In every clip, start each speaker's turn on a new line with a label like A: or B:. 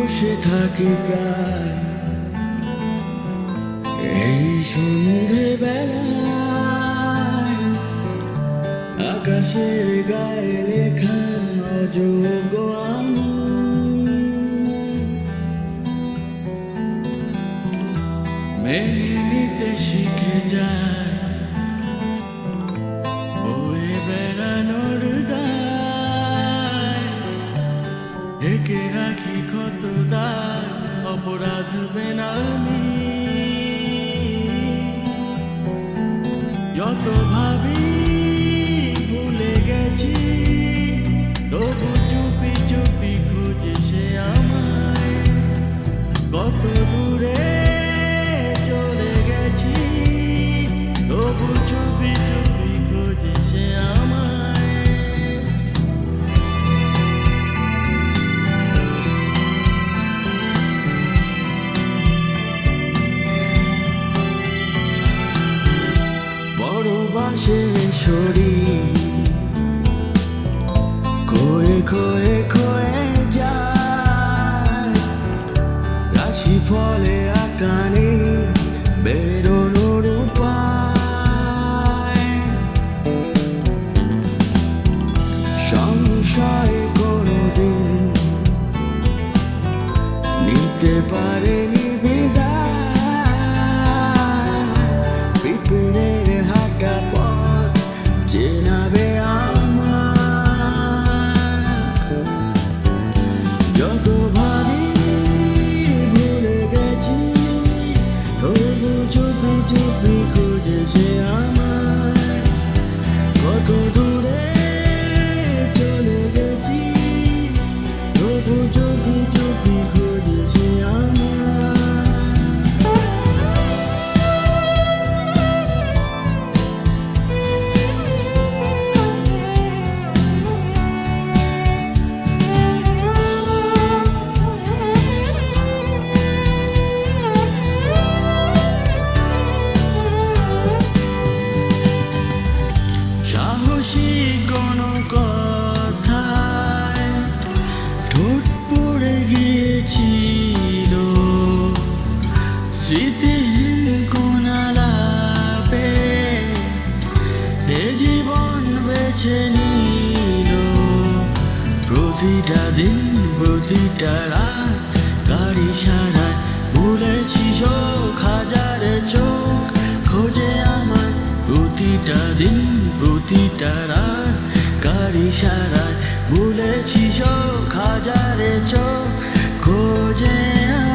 A: বসে থাকি প্রায় এই সন্ধেবেলায়, আকাশের গায়ে লেখা অযোগ্য আমি। মেনে নিতে শিখে যায় বয়ে বেড়ানোর দায়, ঢেকে রাখি কত দায় অপরাধ বেনামি। যত ভাবি ভুলে গেছি, তবু চুপি চুপি খুঁজে সে আমায়। কত দূরে চলে গেছি, তবু চুপি চুপি খুঁজে সে আমায়। বড় বাসের শরীর খয়ে খয়ে খয়ে যায়, রাশি ফলে আকানে বেরোনোর উপায়। সংশয় কোনোদিন নিতে পারেনি বিদায়, পিঁপড়ের হাঁটা পথ চেনাবে আমার। যত ভাবি ভুলে গেছি, তবু চুপি চুপি খুঁজে সে আমায়। কত দূরে চলে গেছি, তবু চুপি চুপি খুঁজে সে আমায়। সাহসী কোনো কথায় ঠোঁট পড়ে গিয়েছিল, স্মৃতিহীন কোন আলাপে এ জীবন বেছে নিল। প্রতিটা দিন প্রতিটা রাত গাড়ি সারায় ভুলেছি শোক, হাজারে চোখ খোঁজে আমার। প্রতিটা দিন প্রতিটা রাত গাড়ি সারায় ভুলেছি শোক, হাজারে চোখ খোঁজে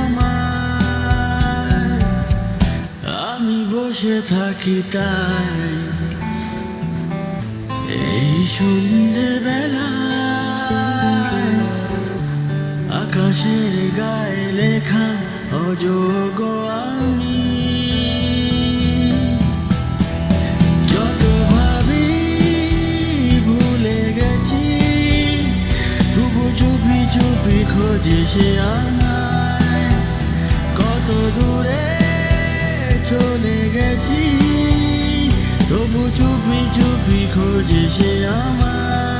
A: আমার। আমি বসে থাকি তাই এই সন্ধেবেলায়, আকাশের গায়ে লেখা অযোগ্য আমি। যত ভাবি ভুলে গেছি, তবু চুপি চুপি খোঁজে সে আমায়। কত দূরে চলে গেছি, তবু চুপি চুপি খোঁজে সে আমায়।